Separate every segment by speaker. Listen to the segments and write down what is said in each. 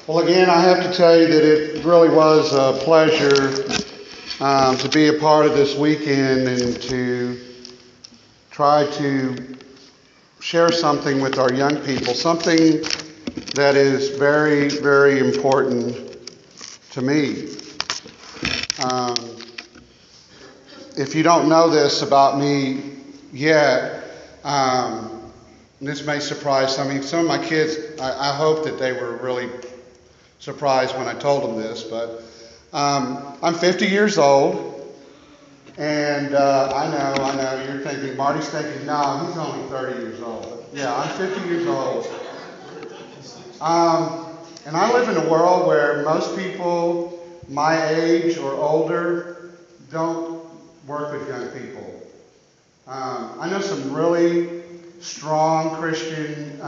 Speaker 1: Well, again, I have to tell you that it really was a pleasure to be a part of this weekend and to try to share something with our young people, something that is very, very important to me. Um, if you don't know this about me yet, this may surprise some. I mean, some of my kids, I hope that they were really surprised when I told them this, but I'm 50 years old, and I know, you're thinking, Marty's thinking, no, he's only 30 years old. Yeah, I'm 50 years old. And I live in a world where most people my age or older don't work with young people. I know some really strong Christian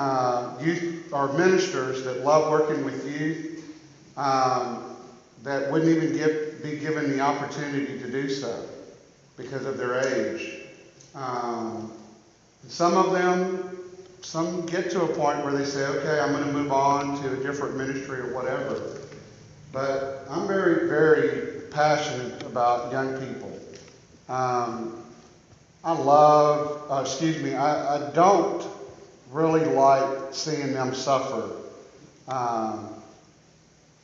Speaker 1: youth or ministers that love working with youth that wouldn't even be given the opportunity to do so because of their age. Some of them, some get to a point where they say, okay, I'm going to move on to a different ministry or whatever. But I'm very, very passionate about young people. I don't really like seeing them suffer.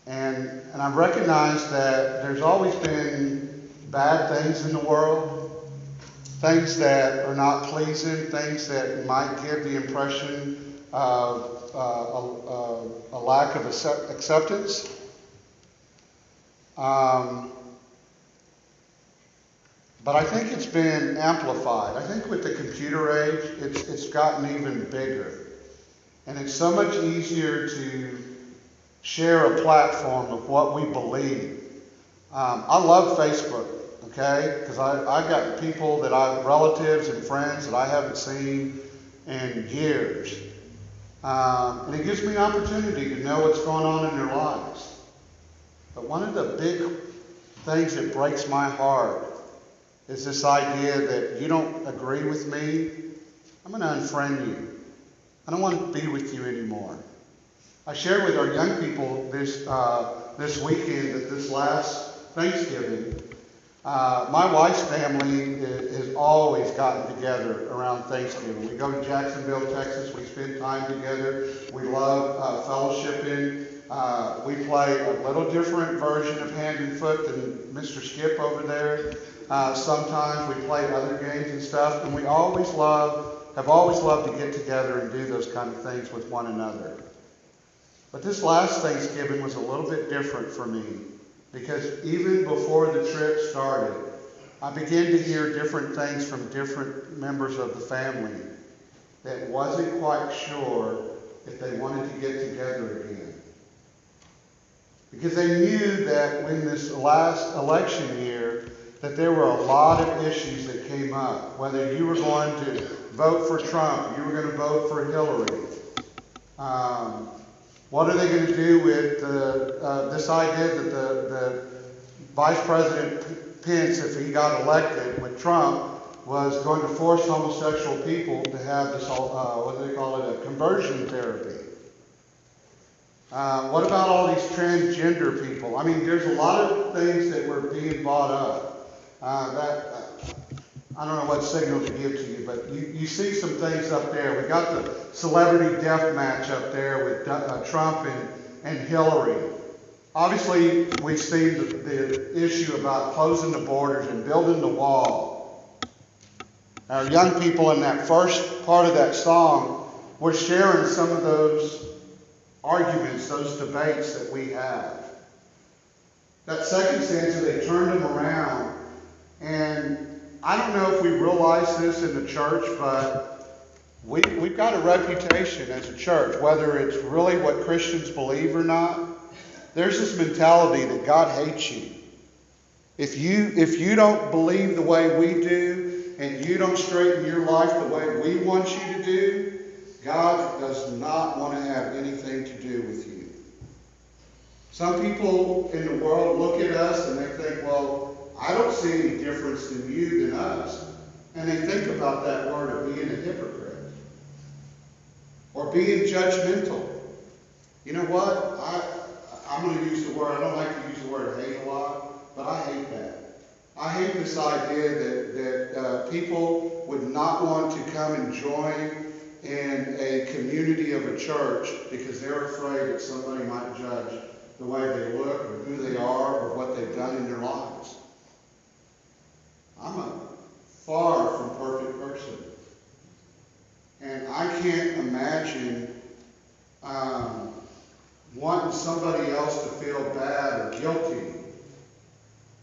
Speaker 1: And I've recognized that there's always been bad things in the world, things that are not pleasing, things that might give the impression of a lack of acceptance. But I think it's been amplified. I think with the computer age, it's gotten even bigger. And it's so much easier to share a platform of what we believe. I love Facebook, okay? Because I've got people relatives and friends that I haven't seen in years. And it gives me an opportunity to know what's going on in their lives. But one of the big things that breaks my heart is this idea that you don't agree with me, I'm going to unfriend you. I don't want to be with you anymore. I shared with our young people this weekend that this last Thanksgiving, my wife's family has always gotten together around Thanksgiving. We go to Jacksonville, Texas. We spend time together. We love fellowshipping. We play a little different version of hand and foot than Mr. Skip over there. Sometimes we play other games and stuff, and we have always loved to get together and do those kind of things with one another. But this last Thanksgiving was a little bit different for me, because even before the trip started, I began to hear different things from different members of the family that wasn't quite sure if they wanted to get together again. Because they knew that in this last election year, that there were a lot of issues that came up. Whether you were going to vote for Trump, you were going to vote for Hillary. What are they going to do with this idea that the Vice President Pence, if he got elected with Trump, was going to force homosexual people to have this, what do they call it, a conversion therapy? What about all these transgender people? I mean, there's a lot of things that were being brought up. I don't know what signal to give to you, but you see some things up there. We got the celebrity death match up there with Trump and Hillary. Obviously, we've seen the issue about closing the borders and building the wall. Our young people in that first part of that song were sharing some of those arguments, those debates that we have. That second stanza, they turned them around. And I don't know if we realize this in the church, but we've got a reputation as a church, whether it's really what Christians believe or not. There's this mentality that God hates you. If you don't believe the way we do, and you don't straighten your life the way we want you to do, God does not want to have anything to do with you. Some people in the world look at us and they think, well, I don't see any difference in you than us. And they think about that word of being a hypocrite or being judgmental. You know what? I'm going to use the word, I don't like to use the word hate a lot, but I hate that. I hate this idea that people would not want to come and join in a community of a church because they're afraid that somebody might judge the way they look or who they are or what they've done in their lives. I'm a far from perfect person. And I can't imagine wanting somebody else to feel bad or guilty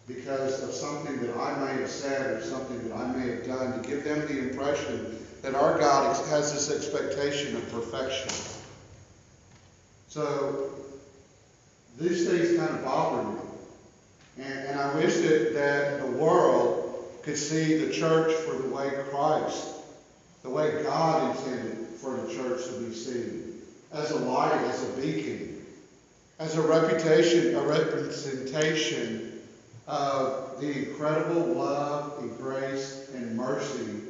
Speaker 1: because of something that I may have said or something that I may have done, to give them the impression that our God has this expectation of perfection. So these things kind of bother me. And I wish that the world could see the church for the way Christ, the way God intended for the church to be seen, as a light, as a beacon, as a representation of the incredible love and grace and mercy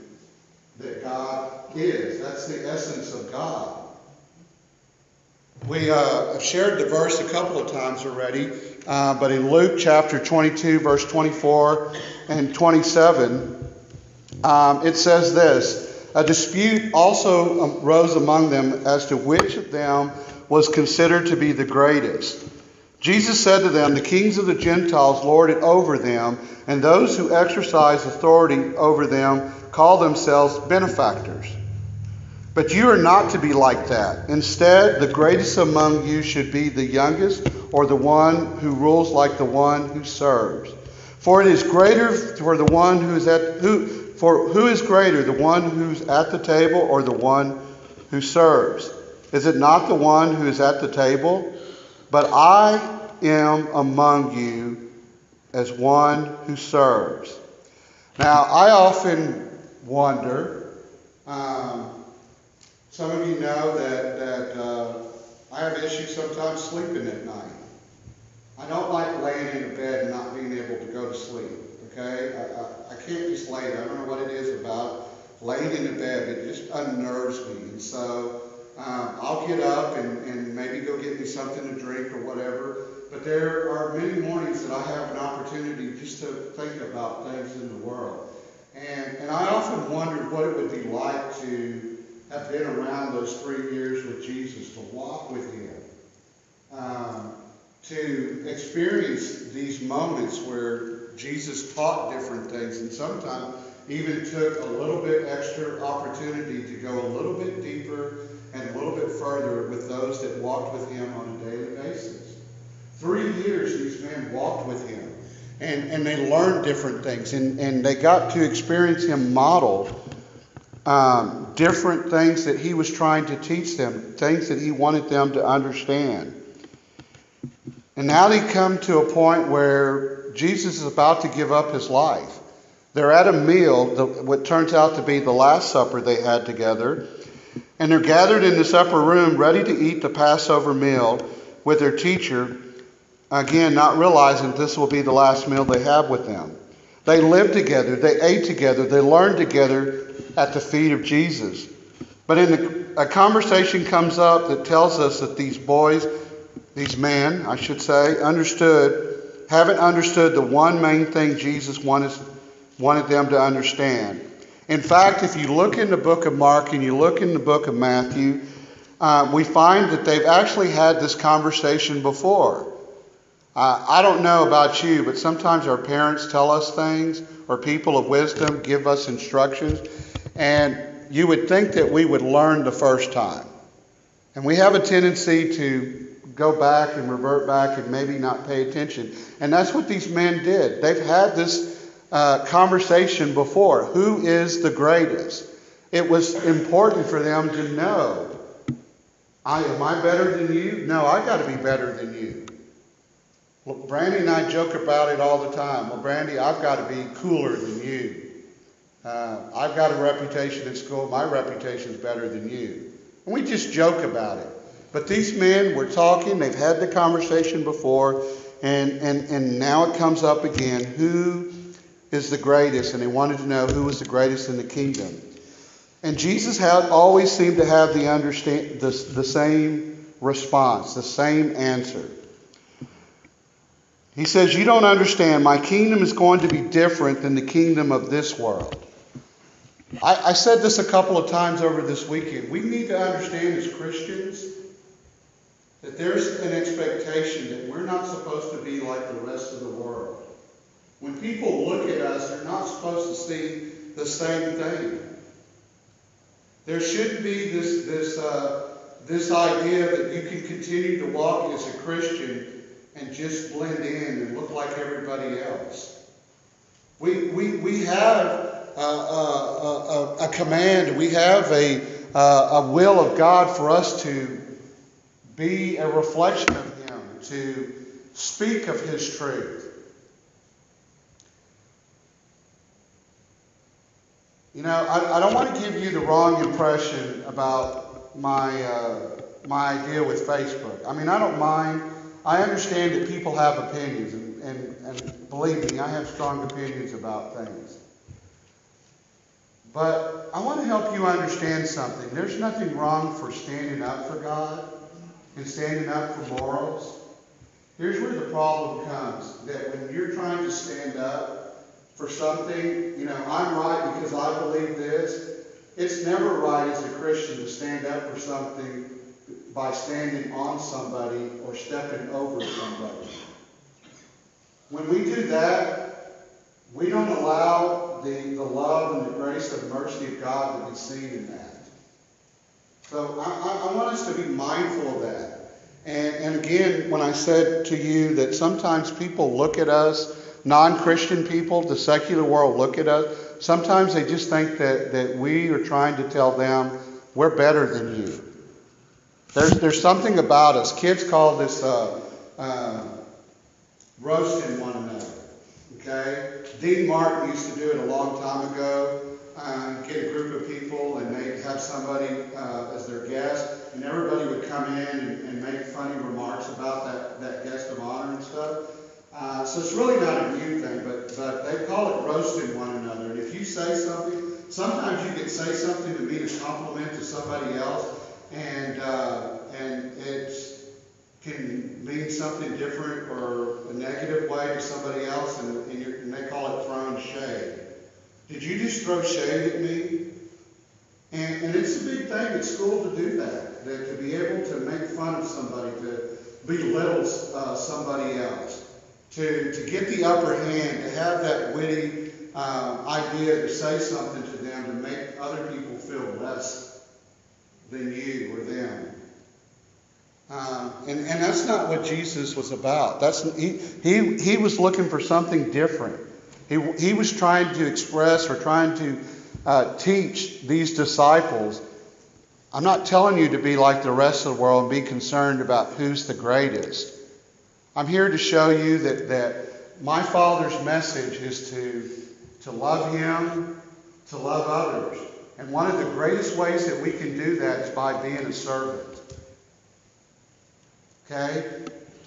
Speaker 1: that God is. That's the essence of God. We have shared the verse a couple of times already, but in Luke chapter 22, verse 24 and 27, it says this: a dispute also arose among them as to which of them was considered to be the greatest. Jesus said to them, the kings of the Gentiles lord it over them, and those who exercise authority over them call themselves benefactors. But you are not to be like that. Instead, the greatest among you should be the youngest, or the one who rules like the one who serves. For it is greater for the one who is who is greater, the one who's at the table or the one who serves? Is it not the one who is at the table? But I am among you as one who serves. Now, I often wonder, some of you know that I have issues sometimes sleeping at night. I don't like laying in a bed and not being able to go to sleep, okay? I can't just lay there. I don't know what it is about laying in a bed. It just unnerves me. And so I'll get up and maybe go get me something to drink or whatever. But there are many mornings that I have an opportunity just to think about things in the world. And I often wondered what it would be like to have been around those 3 years with Jesus, to walk with him, to experience these moments where Jesus taught different things, and sometimes even took a little bit extra opportunity to go a little bit deeper and a little bit further with those that walked with him on a daily basis. 3 years these men walked with him, and they learned different things, and they got to experience him model different things that he was trying to teach them, things that he wanted them to understand. And now they come to a point where Jesus is about to give up his life. They're at a meal, what turns out to be the Last Supper they had together, and they're gathered in this upper room ready to eat the Passover meal with their teacher, again, not realizing this will be the last meal they have with them. They lived together, they ate together, they learned together at the feet of Jesus. But a conversation comes up that tells us that these men, I should say, haven't understood the one main thing Jesus wanted them to understand. In fact, if you look in the book of Mark and you look in the book of Matthew, we find that they've actually had this conversation before. I don't know about you, but sometimes our parents tell us things, or people of wisdom give us instructions, and you would think that we would learn the first time. And we have a tendency to go back and revert back and maybe not pay attention. And that's what these men did. They've had this conversation before. Who is the greatest? It was important for them to know. Am I better than you? No, I got to be better than you. Well, Brandy and I joke about it all the time. Well, Brandy, I've got to be cooler than you. I've got a reputation at school. My reputation is better than you. And we just joke about it. But these men were talking. They've had the conversation before. And now it comes up again. Who is the greatest? And they wanted to know who was the greatest in the kingdom. And Jesus always seemed to have the same response, the same answer. He says, you don't understand. My kingdom is going to be different than the kingdom of this world. I said this a couple of times over this weekend. We need to understand as Christians that there's an expectation that we're not supposed to be like the rest of the world. When people look at us, they're not supposed to see the same thing. There shouldn't be this idea that you can continue to walk as a Christian and just blend in and look like everybody else. We have a command. We have a will of God for us to be a reflection of Him, to speak of His truth. You know, I don't want to give you the wrong impression about my idea with Facebook. I mean, I don't mind. I understand that people have opinions, and believe me, I have strong opinions about things. But I want to help you understand something. There's nothing wrong for standing up for God and standing up for morals. Here's where the problem comes, that when you're trying to stand up for something, you know, I'm right because I believe this. It's never right as a Christian to stand up for something by standing on somebody or stepping over somebody. When we do that, we don't allow the love and the grace and mercy of God to be seen in that. So I want us to be mindful of that. And again, when I said to you that sometimes people look at us, non-Christian people, the secular world look at us, sometimes they just think that we are trying to tell them we're better than you. There's something about us. Kids call this roasting one another. Okay? Dean Martin used to do it a long time ago. Get a group of people and they'd have somebody as their guest, and everybody would come in and make funny remarks about that guest of honor and stuff. So it's really not a new thing, but they call it roasting one another. And if you say something, sometimes you can say something to mean a compliment to somebody else, and it can mean something different or a negative way to somebody else, and they call it throwing shade. Did you just throw shade at me? And it's a big thing at school to do that to be able to make fun of somebody, to belittle somebody else. To get the upper hand, to have that witty idea to say something to them to make other people feel less than you or them. And that's not what Jesus was about. He was looking for something different. He was trying to express or trying to teach these disciples, I'm not telling you to be like the rest of the world and be concerned about who's the greatest. I'm here to show you that my Father's message is to love Him, to love others. And one of the greatest ways that we can do that is by being a servant. Okay?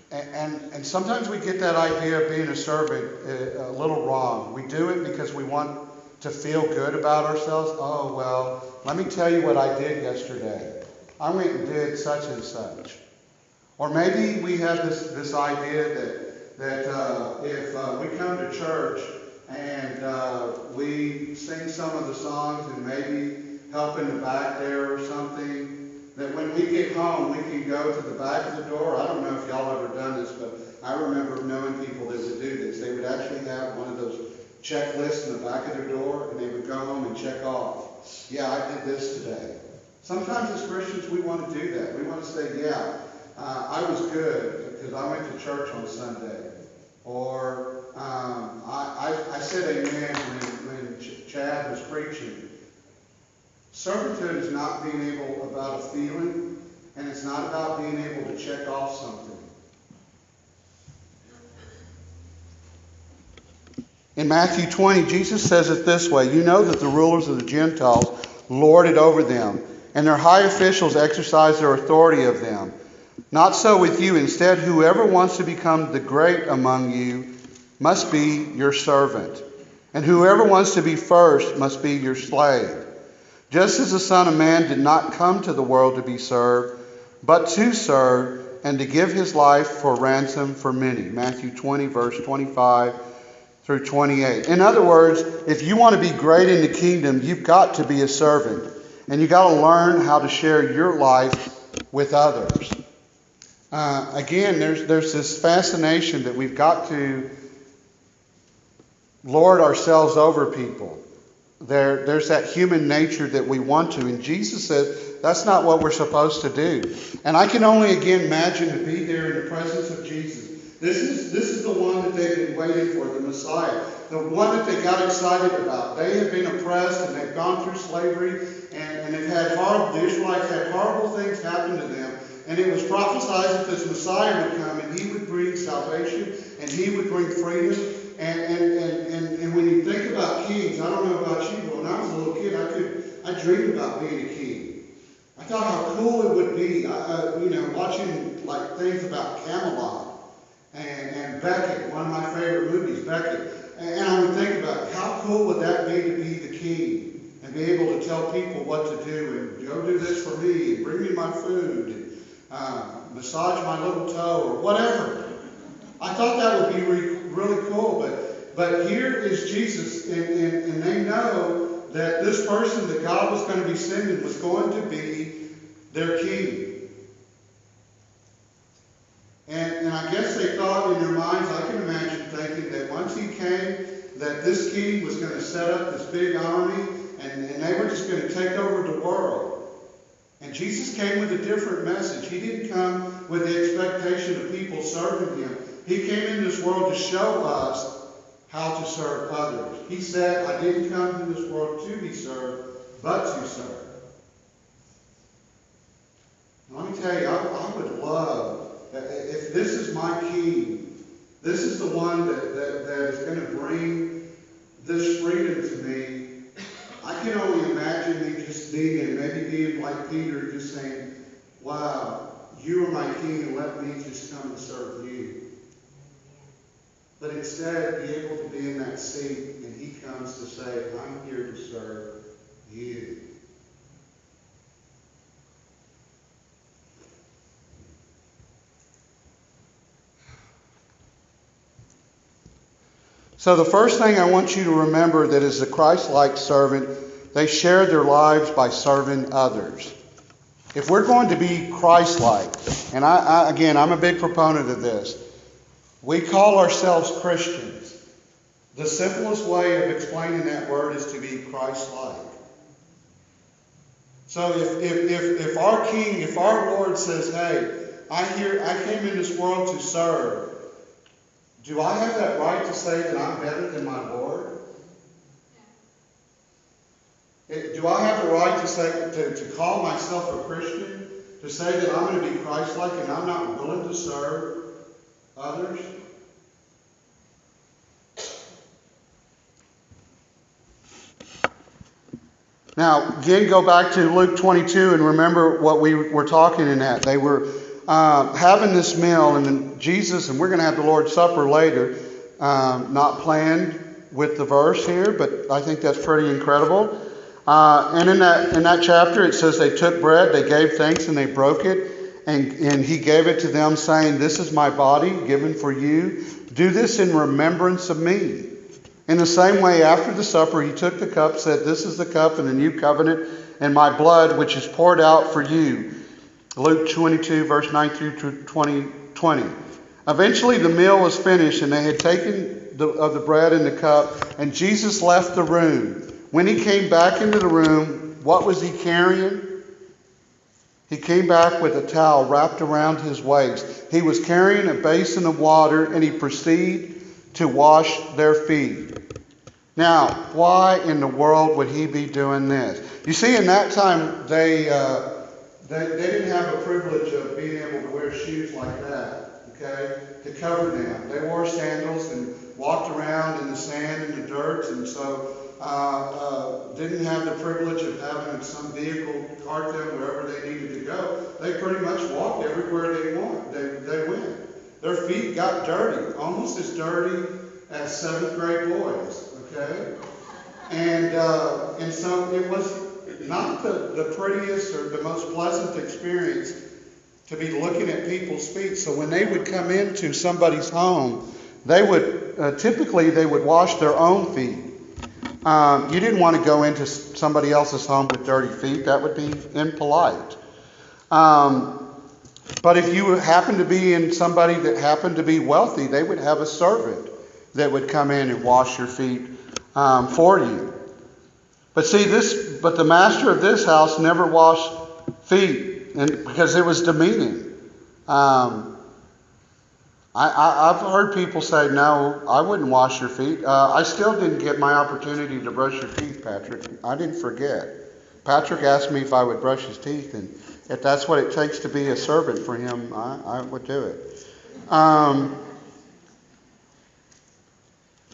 Speaker 1: And sometimes we get that idea of being a servant a little wrong. We do it because we want to feel good about ourselves. Oh, well, let me tell you what I did yesterday. I went and did such and such. Or maybe we have this idea that if we come to church and we sing some of the songs and maybe help in the back there or something, that when we get home we can go to the back of the door. I don't know if y'all ever done this, but I remember knowing people that would do this. They would actually have one of those checklists in the back of their door, and they would go home and check off, yeah, I did this today. Sometimes as Christians we want to do that. We want to say, yeah, I was good because I went to church on Sunday. Or I said amen when Chad was preaching. Servanthood is not being able about a feeling, and it's not about being able to check off something. In Matthew 20, Jesus says it this way, you know that the rulers of the Gentiles lord it over them, and their high officials exercise their authority of them. Not so with you. Instead, whoever wants to become the great among you must be your servant. And whoever wants to be first must be your slave. Just as the Son of Man did not come to the world to be served, but to serve and to give his life for ransom for many. Matthew 20, verse 25 through 28. In other words, if you want to be great in the kingdom, you've got to be a servant. And you've got to learn how to share your life with others. Again, there's this fascination that we've got to lord ourselves over people. There's that human nature that we want to. And Jesus says that's not what we're supposed to do. And I can only again imagine to be there in the presence of Jesus. This is the one that they've been waiting for, the Messiah. The one that they got excited about. They have been oppressed and they've gone through slavery and they've had the Israelites had horrible things happen to them. And it was prophesied that this Messiah would come and he would bring salvation and he would bring freedom. And when you think about kings, I don't know about you, but when I was a little kid, I dreamed about being a king. I thought how cool it would be, watching like things about Camelot and Beckett, one of my favorite movies, Beckett. And I would think about how cool would that be to be the king and be able to tell people what to do and go do this for me and bring me my food and massage my little toe or whatever. I thought that would be really cool, but here is Jesus, and they know that this person that God was going to be sending was going to be their king. And I guess they thought in their minds, I can imagine thinking that once he came, that this king was going to set up this big army, and they were just going to take over the world. And Jesus came with a different message. He didn't come with the expectation of people serving him. He came in this world to show us how to serve others. He said, I didn't come to this world to be served, but to serve. Let me tell you, I would love, if this is my king, this is the one that is going to bring this freedom to me. I can only imagine me just maybe being like Peter, just saying, wow, you are my king and let me just come and serve you. But instead, be able to be in that seat and he comes to say, I'm here to serve you. So the first thing I want you to remember that as a Christ-like servant, they share their lives by serving others. If we're going to be Christ-like, and I'm a big proponent of this, we call ourselves Christians. The simplest way of explaining that word is to be Christ-like. So if our King, if our Lord says, hey, I came in this world to serve, do I have that right to say that I'm better than my Lord? Do I have the right to say to call myself a Christian? To say that I'm going to be Christ-like and I'm not willing to serve others? Now, again, go back to Luke 22 and remember what we were talking in that. They were having this meal, and then Jesus, and we're going to have the Lord's Supper later, not planned with the verse here, but I think that's pretty incredible. And in that chapter, it says they took bread, they gave thanks, and they broke it, and he gave it to them, saying, this is my body given for you. Do this in remembrance of me. In the same way, after the supper, he took the cup, said, this is the cup in the new covenant in my blood, which is poured out for you. Luke 22, verse 19 through 20. Eventually, the meal was finished, and they had taken of the bread and the cup, and Jesus left the room. When he came back into the room, what was he carrying? He came back with a towel wrapped around his waist. He was carrying a basin of water, and he proceeded to wash their feet. Now, why in the world would he be doing this? You see, in that time, they didn't have a privilege of being able to wear shoes like that, okay, to cover them. They wore sandals and walked around in the sand and the dirt, and so didn't have the privilege of having some vehicle cart them wherever they needed to go. They pretty much walked everywhere they went. Their feet got dirty, almost as dirty as 7th grade boys, okay? And so it was not the prettiest or the most pleasant experience to be looking at people's feet. So when they would come into somebody's home, they would typically they would wash their own feet. You didn't want to go into somebody else's home with dirty feet. That would be impolite. But if you happened to be in somebody that happened to be wealthy, they would have a servant that would come in and wash your feet for you. But the master of this house never washed feet, and because it was demeaning. I've heard people say, "No, I wouldn't wash your feet." I still didn't get my opportunity to brush your teeth, Patrick. I didn't forget. Patrick asked me if I would brush his teeth, and if that's what it takes to be a servant for him, I would do it.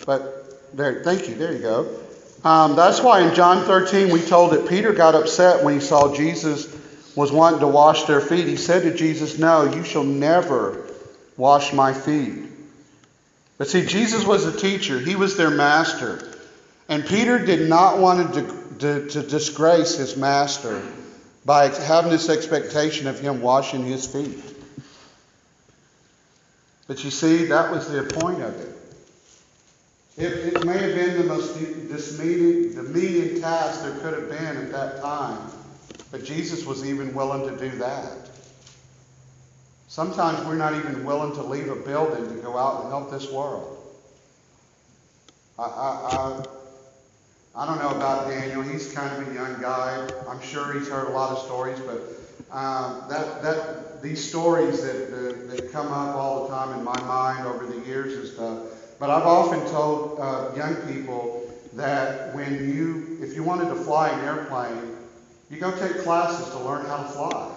Speaker 1: But there, thank you. There you go. That's why in John 13 we told that Peter got upset when he saw Jesus was wanting to wash their feet. He said to Jesus, "No, you shall never wash my feet." But see, Jesus was a teacher. He was their master. And Peter did not want to disgrace his master by having this expectation of him washing his feet. But you see, that was the point of it. It may have been the most demeaning task there could have been at that time. But Jesus was even willing to do that. Sometimes we're not even willing to leave a building to go out and help this world. I don't know about Daniel. He's kind of a young guy. I'm sure he's heard a lot of stories, but these stories that come up all the time in my mind over the years and stuff. But I've often told young people that if you wanted to fly an airplane, you go take classes to learn how to fly.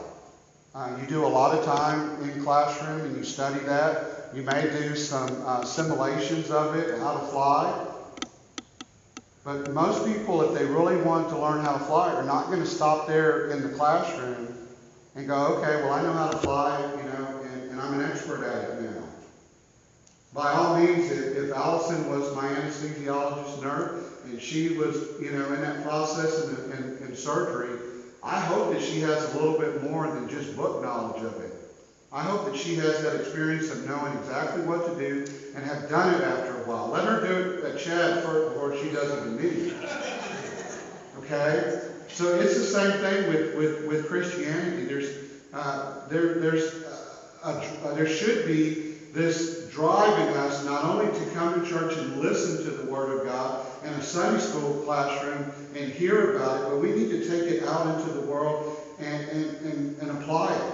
Speaker 1: You do a lot of time in classroom and you study that. You may do some simulations of it, how to fly. But most people, if they really want to learn how to fly, are not going to stop there in the classroom and go, "Okay, well, I know how to fly, and I'm an expert at it now." By all means, if Allison was my anesthesiologist nurse and she was, in that process and surgery, I hope that she has a little bit more than just book knowledge of it. I hope that she has that experience of knowing exactly what to do and have done it after a while. Let her do it at Chad first before she does it with me. Okay? So it's the same thing with Christianity. There should be this drive in us not only to come to church and listen to the Word of God in a Sunday school classroom and hear about it, but we need to take it out into the world and apply it.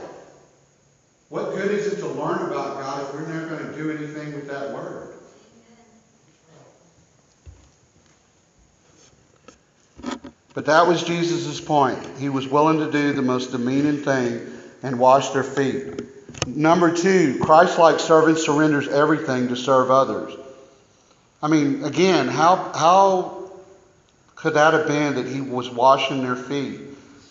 Speaker 1: What good is it to learn about God if we're not going to do anything with that Word? But that was Jesus' point. He was willing to do the most demeaning thing and wash their feet. Number 2, Christ-like servant surrenders everything to serve others. I mean, again, how could that have been that he was washing their feet?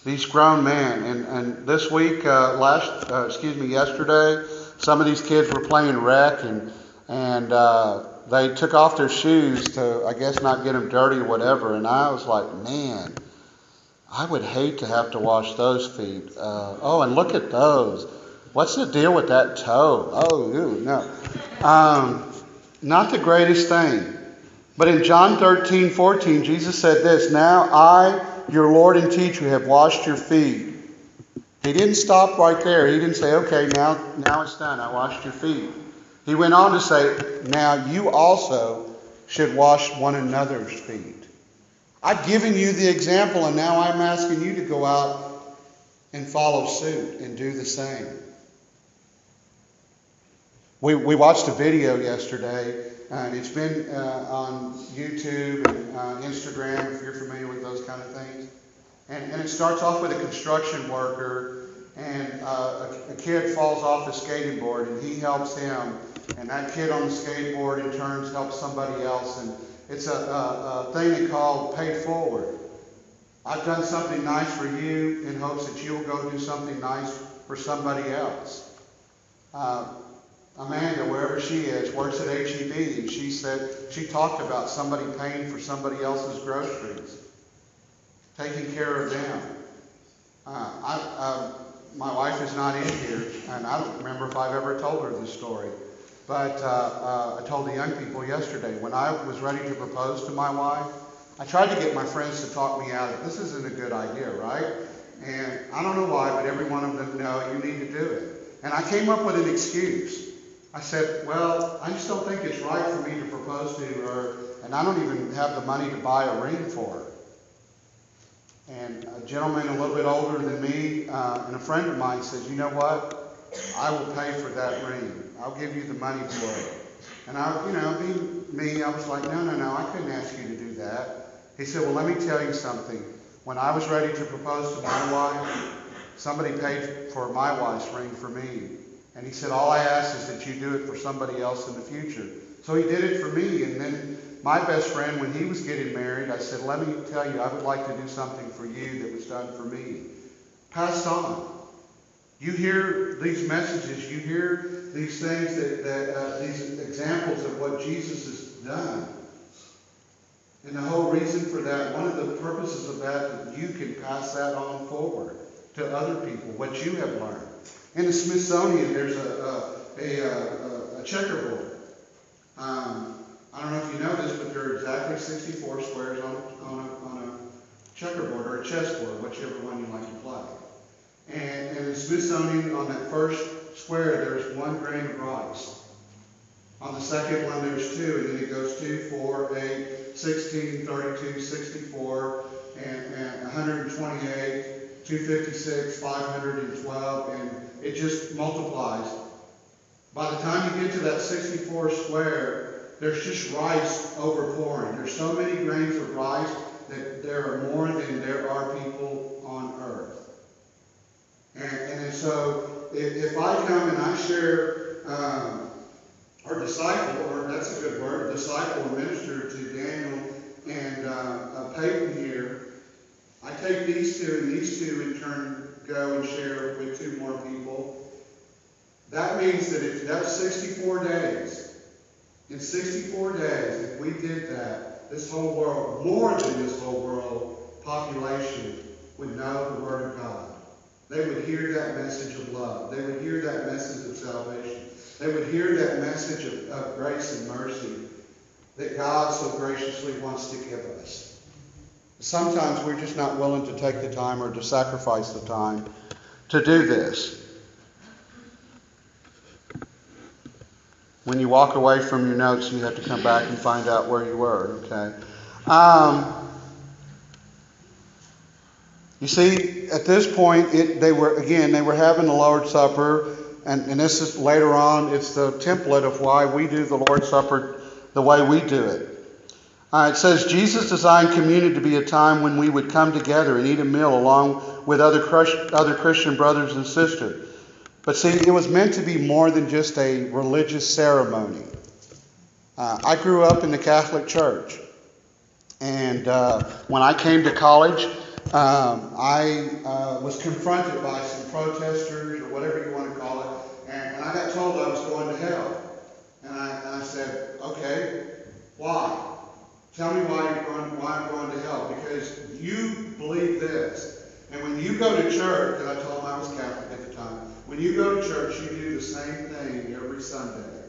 Speaker 1: These grown men. And this week, yesterday, some of these kids were playing rec and they took off their shoes to, I guess, not get them dirty or whatever. And I was like, man, I would hate to have to wash those feet. And look at those. What's the deal with that toe? Oh, ew, no. Not the greatest thing. But in John 13:14, Jesus said this, "Now I, your Lord and teacher, have washed your feet." He didn't stop right there. He didn't say, "Okay, now it's done. I washed your feet." He went on to say, "Now you also should wash one another's feet." I've given you the example, and now I'm asking you to go out and follow suit and do the same. We watched a video yesterday, and it's been on YouTube and Instagram, if you're familiar with those kind of things. And it starts off with a construction worker, and a kid falls off a skating board, and he helps him. And that kid on the skateboard, in turn, helps somebody else. And it's a thing they call pay forward. I've done something nice for you in hopes that you'll go do something nice for somebody else. Amanda, wherever she is, works at H-E-B, and she talked about somebody paying for somebody else's groceries, taking care of them. my wife is not in here, and I don't remember if I've ever told her this story. But I told the young people yesterday, when I was ready to propose to my wife, I tried to get my friends to talk me out of it. This isn't a good idea, right? And I don't know why, but every one of them, no, you need to do it. And I came up with an excuse. I said, well, I just don't think it's right for me to propose to her, and I don't even have the money to buy a ring for her. And a gentleman a little bit older than me, and a friend of mine says, you know what? I will pay for that ring. I'll give you the money for it. And I, being me, I was like, no, I couldn't ask you to do that. He said, well, let me tell you something. When I was ready to propose to my wife, somebody paid for my wife's ring for me. And he said, all I ask is that you do it for somebody else in the future. So he did it for me. And then my best friend, when he was getting married, I said, let me tell you, I would like to do something for you that was done for me. Passed on. You hear these messages, you hear these things, these examples of what Jesus has done. And the whole reason for that, one of the purposes of that you can pass that on forward to other people, what you have learned. In the Smithsonian, there's a checkerboard. I don't know if you know this, but there are exactly 64 squares on a checkerboard or a chessboard, whichever one you like to play. And in the Smithsonian, on that first square, there's 1 grain of rice. On the second one, there's 2, and then it goes 2, 4, 8, 16, 32, 64, and 128, 256, 512, and it just multiplies. By the time you get to that 64 square, there's just rice overpouring. There's so many grains of rice that there are more than there are people on earth. And so if I come and I share or disciple, or that's a good word, disciple or minister to Daniel and Peyton here, I take these 2 and these 2 in turn go and share with 2 more people. That means that if that's 64 days, in 64 days, if we did that, this whole world, more than this whole world population, would know the Word of God. They would hear that message of love. They would hear that message of salvation. They would hear that message of grace and mercy that God so graciously wants to give us. Sometimes we're just not willing to take the time or to sacrifice the time to do this. When you walk away from your notes, you have to come back and find out where you were. Okay. You see, at this point, they were having the Lord's Supper, and this is later on. It's the template of why we do the Lord's Supper the way we do it. It says Jesus designed communion to be a time when we would come together and eat a meal along with other Christian brothers and sisters. But see, it was meant to be more than just a religious ceremony. I grew up in the Catholic Church. And when I came to college, I was confronted by some protesters, or whatever you want to call it. And I got told I was going to hell. And I said, okay, why? Tell me why I'm going to hell. Because you believe this. And when you go to church, and I told them I was Catholic at the time, when you go to church, you do the same thing every Sunday.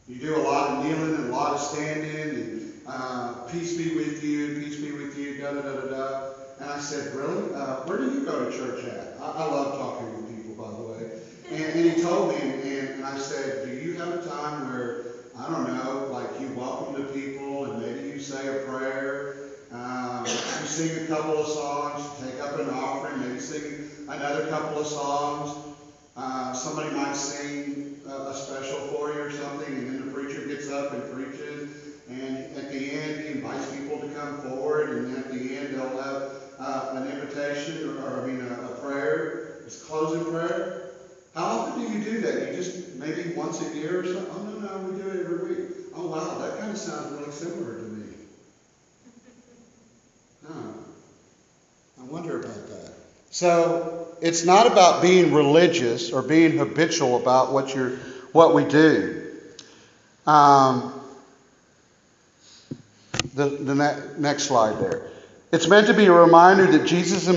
Speaker 1: You do a lot of kneeling and a lot of standing, and peace be with you, da-da-da-da-da. And I said, really? Where do you go to church at? I love talking with people, by the way. And he told me, and I said, do you have a time where, I don't know, like you welcome the people, and maybe you say a prayer, you sing a couple of songs, take up an offering, maybe sing another couple of songs. Somebody might sing a special for you or something, and then the preacher gets up and preaches, and at the end he invites people to come forward, and then at the end they'll have an invitation, a prayer. It's closing prayer. How often do you do that? You just maybe once a year or something? Oh, no, we do it every week. Oh, wow, that kind of sounds really similar to me. I wonder about that. So it's not about being religious or being habitual about what we do. The next slide there. It's meant to be a reminder that Jesus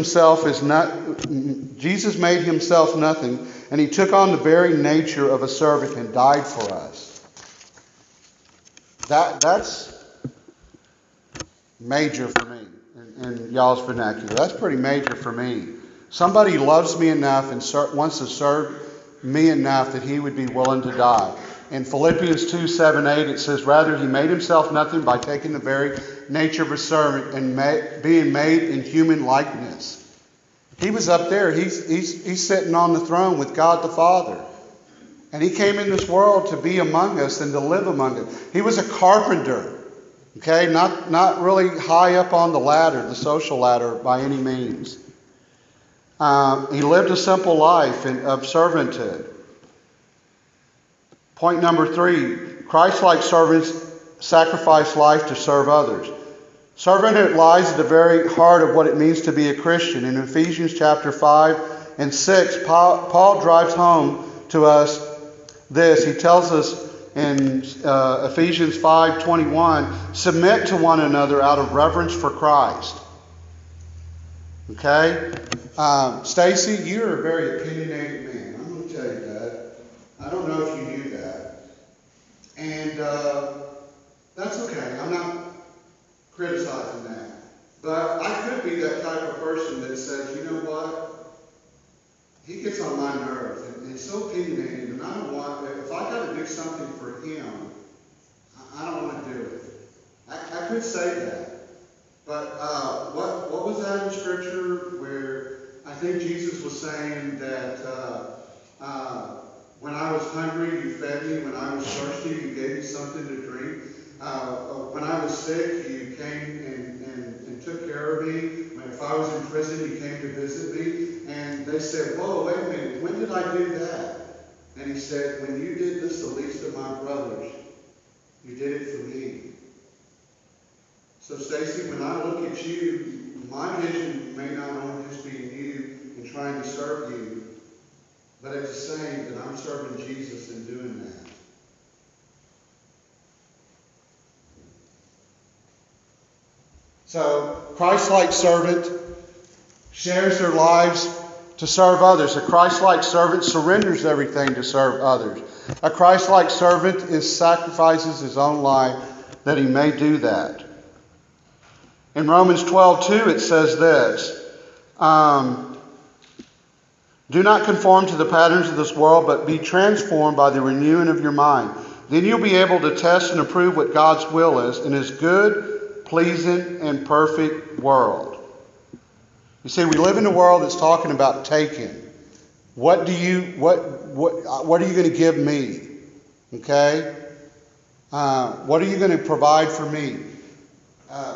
Speaker 1: made himself nothing, and he took on the very nature of a servant and died for us. That's major for me in y'all's vernacular. That's pretty major for me. Somebody loves me enough and wants to serve me enough that he would be willing to die. In Philippians 2:7-8, it says, rather he made himself nothing by taking the very nature of a servant and being made in human likeness. He was up there. He's sitting on the throne with God the Father. And he came in this world to be among us and to live among us. He was a carpenter. Okay, not really high up on the ladder, the social ladder by any means. He lived a simple life of servanthood. Point number 3, Christ-like servants sacrifice life to serve others. Servanthood lies at the very heart of what it means to be a Christian. In Ephesians chapter 5 and 6, Paul drives home to us this. He tells us in Ephesians 5:21, submit to one another out of reverence for Christ. Okay? Stacy, you're a very opinionated man. I'm going to tell you that. I don't know if you knew that. And that's okay. I'm not criticizing that. But I could be that type of person that says, you know what? He gets on my nerves. And he's so opinionated. And I don't want, if I got to do something for him, I don't want to do it. I could say that. But what was that in Scripture where I think Jesus was saying that when I was hungry, you fed me. When I was thirsty, you gave me something to drink. When I was sick, you came and took care of me. If I was in prison, you came to visit me. And they said, whoa, wait a minute, when did I do that? And he said, when you did this, the least of my brothers, you did it for me. So, Stacy, when I look at you, my vision may not only just be in you and trying to serve you, but it's saying that I'm serving Jesus in doing that. So, Christ-like servant shares their lives to serve others. A Christ-like servant surrenders everything to serve others. A Christ-like servant sacrifices his own life that he may do that. In Romans 12:2 it says this, do not conform to the patterns of this world, but be transformed by the renewing of your mind. Then you'll be able to test and approve what God's will is in his good, pleasing, and perfect world. You see, we live in a world that's talking about taking. What are you going to give me? Okay? What are you going to provide for me?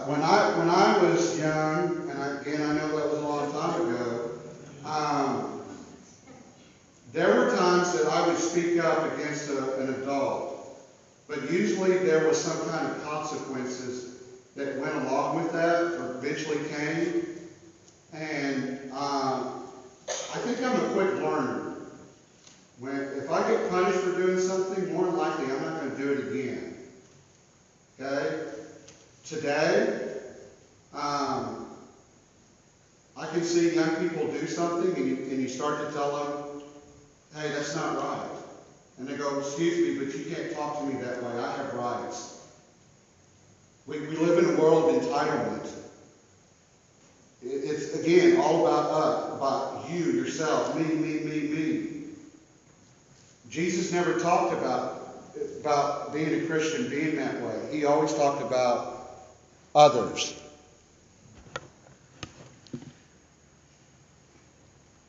Speaker 1: When I was young, and I know that was a long time ago, there were times that I would speak up against an adult, but usually there was some kind of consequences that went along with that, or eventually came. And I think I'm a quick learner. If I get punished for doing something, more than likely I'm not going to do it again. Okay? Today, I can see young people do something and you start to tell them, hey, that's not right. And they go, excuse me, but you can't talk to me that way. I have rights. We live in a world of entitlement. It's, again, all about us, about you, yourself, me. Jesus never talked about being a Christian, being that way. He always talked about others.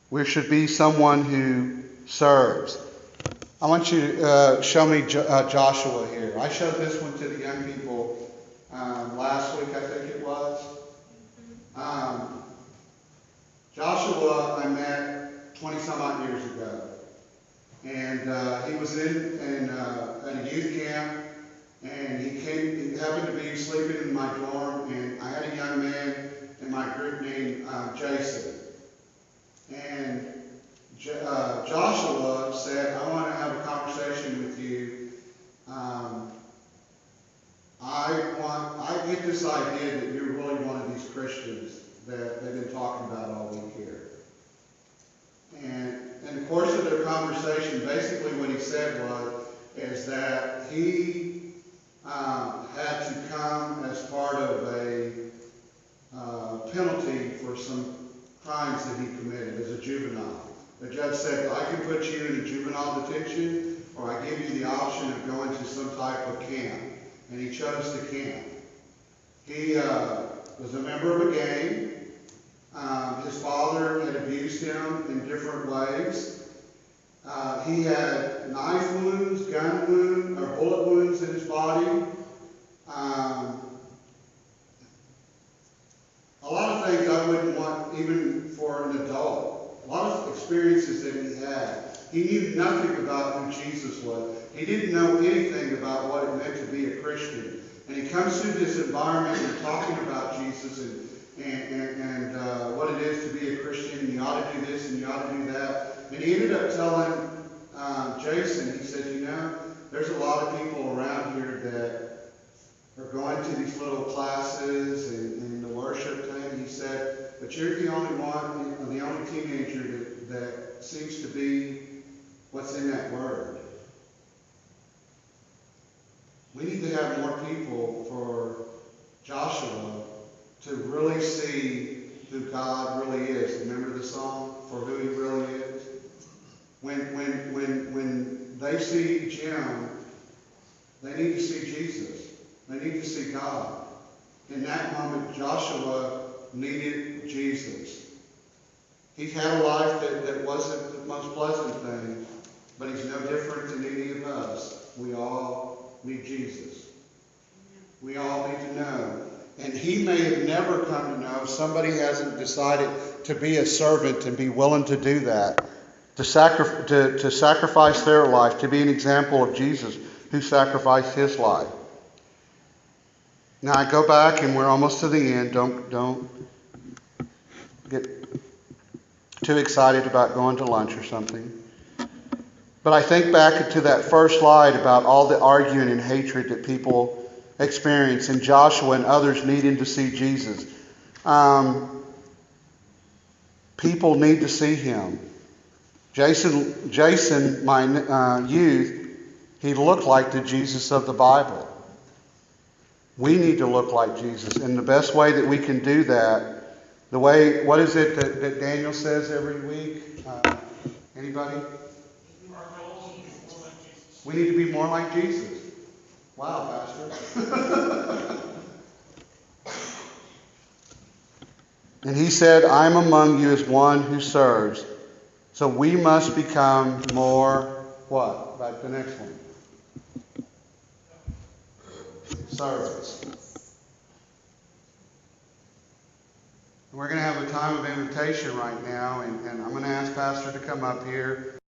Speaker 1: We should be someone who serves. I want you to show me Joshua here. I showed this one to the young people last week, I think it was. Joshua I met 20 some odd years ago. And he was in a youth camp, and he happened to be sleeping in my dorm, and I had a young man in my group named Jaso. And Joshua said, I want to have a conversation with you. I get this idea that you're really one of these Christians that they've been talking about all week here. And in the course of their conversation, basically what he said is that he had to come as part of a penalty for some crimes that he committed as a juvenile. The judge said, I can put you in a juvenile detention, or I give you the option of going to some type of camp. And he chose the camp. He was a member of a gang. His father had abused him in different ways. He had knife wounds, gun wounds, or bullet wounds in his body. A lot of things I wouldn't want even for an adult. A lot of experiences that he had. He knew nothing about who Jesus was. He didn't know anything about what it meant to be a Christian. And he comes through this environment and talking about Jesus and what it is to be a Christian. And you ought to do this and you ought to do that. And he ended up telling Jason, he said, there's a lot of people around here that are going to these little classes and the worship thing. He said, but you're the only one, the only teenager that seems to be what's in that word. We need to have more people for Joshua to really see who God really is. Remember the song, For Who He Really Is? When they see Jim, they need to see Jesus. They need to see God. In that moment, Joshua needed Jesus. He's had a life that wasn't the most pleasant thing, but he's no different than any of us. We all need Jesus. We all need to know. And he may have never come to know if somebody hasn't decided to be a servant and be willing to do that, to sacrifice their life, to be an example of Jesus who sacrificed his life. Now I go back and we're almost to the end. Don't get too excited about going to lunch or something. But I think back to that first slide about all the arguing and hatred that people experience, and Joshua and others needing to see Jesus. People need to see him. Jason, my youth, he looked like the Jesus of the Bible. We need to look like Jesus. And the best way that we can do that, what is it that Daniel says every week? Anybody? We need to be more like Jesus. Wow, Pastor. And he said, I am among you as one who serves. So we must become more, what? Like the next one. Servants. We're going to have a time of invitation right now, and I'm going to ask Pastor to come up here.